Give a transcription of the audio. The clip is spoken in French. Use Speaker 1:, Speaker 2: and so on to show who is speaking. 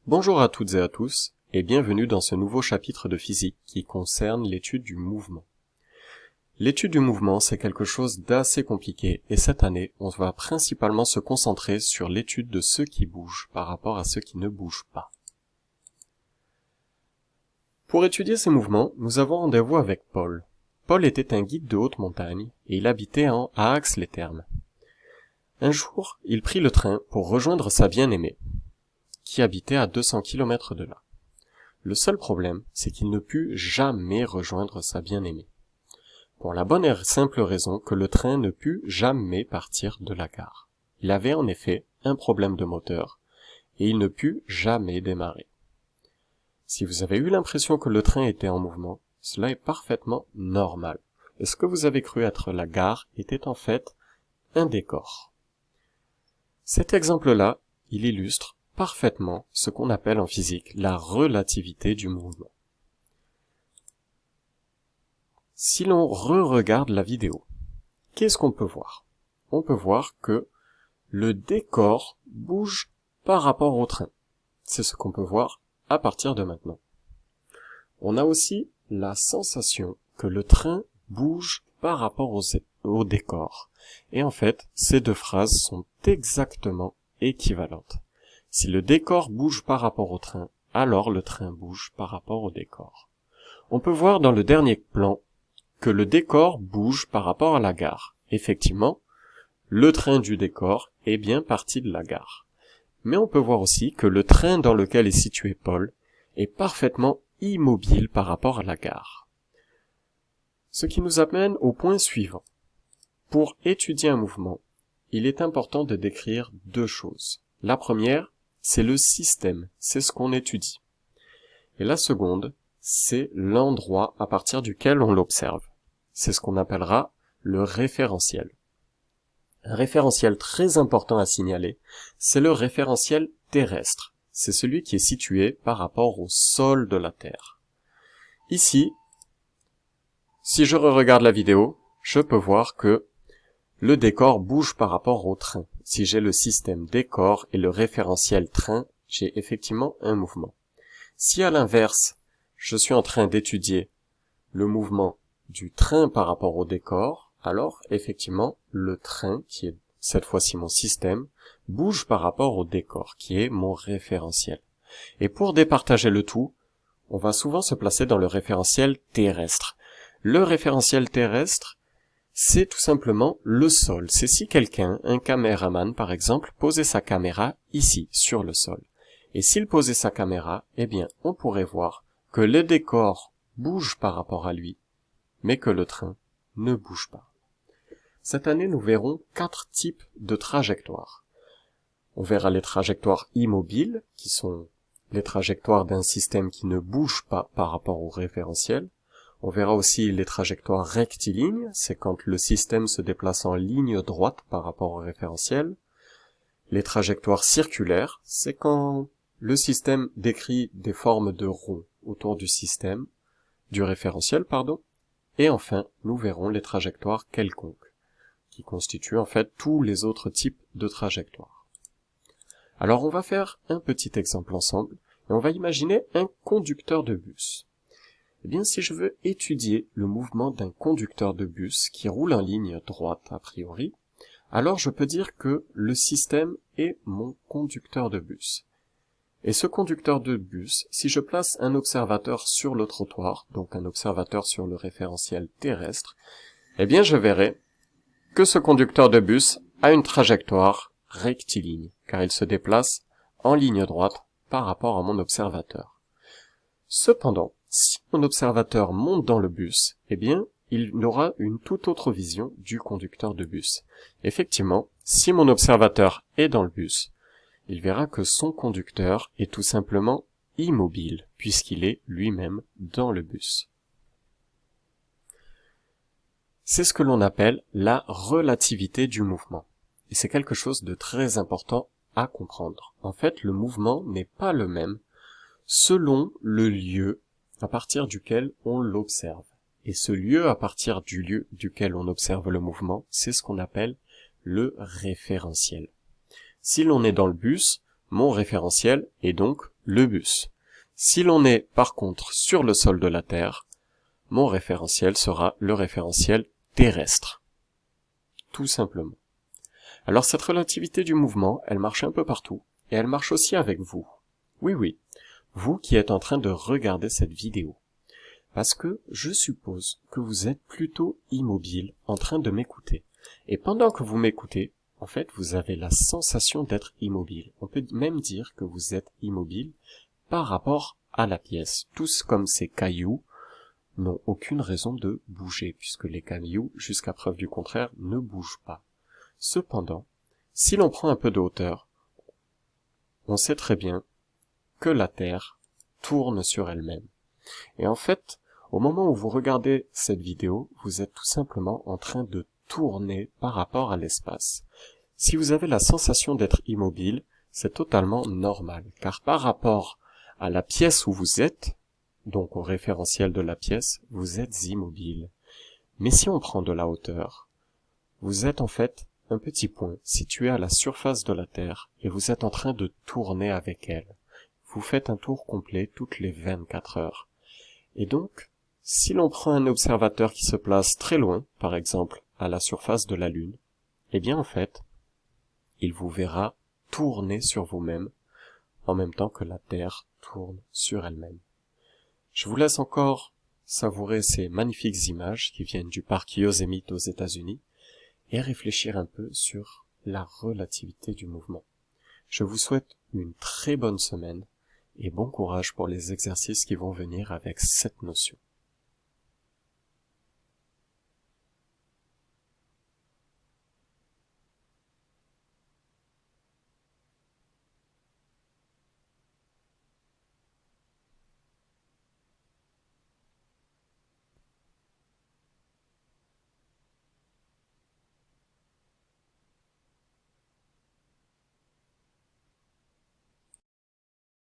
Speaker 1: Bonjour à toutes et à tous, et bienvenue dans ce nouveau chapitre de physique qui concerne l'étude du mouvement. L'étude du mouvement, c'est quelque chose d'assez compliqué, et cette année, on va principalement se concentrer sur l'étude de ceux qui bougent par rapport à ceux qui ne bougent pas. Pour étudier ces mouvements, nous avons rendez-vous avec Paul. Paul était un guide de haute montagne, et il habitait à Ax-les-Thermes. Un jour, il prit le train pour rejoindre sa bien-aimée, qui habitait à 200 km de là. Le seul problème, c'est qu'il ne put jamais rejoindre sa bien-aimée. Pour la bonne et simple raison que le train ne put jamais partir de la gare. Il avait en effet un problème de moteur, et il ne put jamais démarrer. Si vous avez eu l'impression que le train était en mouvement, cela est parfaitement normal. Et ce que vous avez cru être la gare était en fait un décor. Cet exemple-là, il illustre parfaitement ce qu'on appelle en physique la relativité du mouvement. Si l'on re-regarde la vidéo, qu'est-ce qu'on peut voir? On peut voir que le décor bouge par rapport au train. C'est ce qu'on peut voir à partir de maintenant. On a aussi la sensation que le train bouge par rapport au décor. Et en fait, ces deux phrases sont exactement équivalentes. Si le décor bouge par rapport au train, alors le train bouge par rapport au décor. On peut voir dans le dernier plan que le décor bouge par rapport à la gare. Effectivement, le train du décor est bien parti de la gare. Mais on peut voir aussi que le train dans lequel est situé Paul est parfaitement immobile par rapport à la gare. Ce qui nous amène au point suivant. Pour étudier un mouvement, il est important de décrire deux choses. La première, c'est le système, c'est ce qu'on étudie. Et la seconde, c'est l'endroit à partir duquel on l'observe. C'est ce qu'on appellera le référentiel. Un référentiel très important à signaler, c'est le référentiel terrestre. C'est celui qui est situé par rapport au sol de la Terre. Ici, si je regarde la vidéo, je peux voir que le décor bouge par rapport au train. Si j'ai le système décor et le référentiel train, j'ai effectivement un mouvement. Si à l'inverse, je suis en train d'étudier le mouvement du train par rapport au décor, alors effectivement le train, qui est cette fois-ci mon système, bouge par rapport au décor, qui est mon référentiel. Et pour départager le tout, on va souvent se placer dans le référentiel terrestre. Le référentiel terrestre, c'est tout simplement le sol. C'est si quelqu'un, un caméraman par exemple, posait sa caméra ici, sur le sol. Et s'il posait sa caméra, eh bien, on pourrait voir que le décor bouge par rapport à lui, mais que le train ne bouge pas. Cette année, nous verrons 4 types de trajectoires. On verra les trajectoires immobiles, qui sont les trajectoires d'un système qui ne bouge pas par rapport au référentiel. On verra aussi les trajectoires rectilignes, c'est quand le système se déplace en ligne droite par rapport au référentiel. Les trajectoires circulaires, c'est quand le système décrit des formes de ronds autour du référentiel, pardon. Et enfin, nous verrons les trajectoires quelconques, qui constituent en fait tous les autres types de trajectoires. Alors on va faire un petit exemple ensemble, et on va imaginer un conducteur de bus. Eh bien, si je veux étudier le mouvement d'un conducteur de bus qui roule en ligne droite a priori, alors je peux dire que le système est mon conducteur de bus. Et ce conducteur de bus, si je place un observateur sur le trottoir, donc un observateur sur le référentiel terrestre, eh bien je verrai que ce conducteur de bus a une trajectoire rectiligne, car il se déplace en ligne droite par rapport à mon observateur. Cependant, si mon observateur monte dans le bus, eh bien, il aura une toute autre vision du conducteur de bus. Effectivement, si mon observateur est dans le bus, il verra que son conducteur est tout simplement immobile, puisqu'il est lui-même dans le bus. C'est ce que l'on appelle la relativité du mouvement. Et c'est quelque chose de très important à comprendre. En fait, le mouvement n'est pas le même selon le lieu à partir duquel on l'observe. Et ce lieu à partir du lieu duquel on observe le mouvement, c'est ce qu'on appelle le référentiel. Si l'on est dans le bus, mon référentiel est donc le bus. Si l'on est par contre sur le sol de la Terre, mon référentiel sera le référentiel terrestre. Tout simplement. Alors cette relativité du mouvement, elle marche un peu partout, et elle marche aussi avec vous. Oui, oui, vous qui êtes en train de regarder cette vidéo. Parce que je suppose que vous êtes plutôt immobile en train de m'écouter. Et pendant que vous m'écoutez, en fait, vous avez la sensation d'être immobile. On peut même dire que vous êtes immobile par rapport à la pièce. Tous comme ces cailloux n'ont aucune raison de bouger, puisque les cailloux, jusqu'à preuve du contraire, ne bougent pas. Cependant, si l'on prend un peu de hauteur, on sait très bien que la Terre tourne sur elle-même. Et en fait, au moment où vous regardez cette vidéo, vous êtes tout simplement en train de tourner par rapport à l'espace. Si vous avez la sensation d'être immobile, c'est totalement normal, car par rapport à la pièce où vous êtes, donc au référentiel de la pièce, vous êtes immobile. Mais si on prend de la hauteur, vous êtes en fait un petit point situé à la surface de la Terre et vous êtes en train de tourner avec elle. Vous faites un tour complet toutes les 24 heures. Et donc, si l'on prend un observateur qui se place très loin, par exemple à la surface de la Lune, eh bien en fait, il vous verra tourner sur vous-même en même temps que la Terre tourne sur elle-même. Je vous laisse encore savourer ces magnifiques images qui viennent du parc Yosemite aux États-Unis et réfléchir un peu sur la relativité du mouvement. Je vous souhaite une très bonne semaine et bon courage pour les exercices qui vont venir avec cette notion.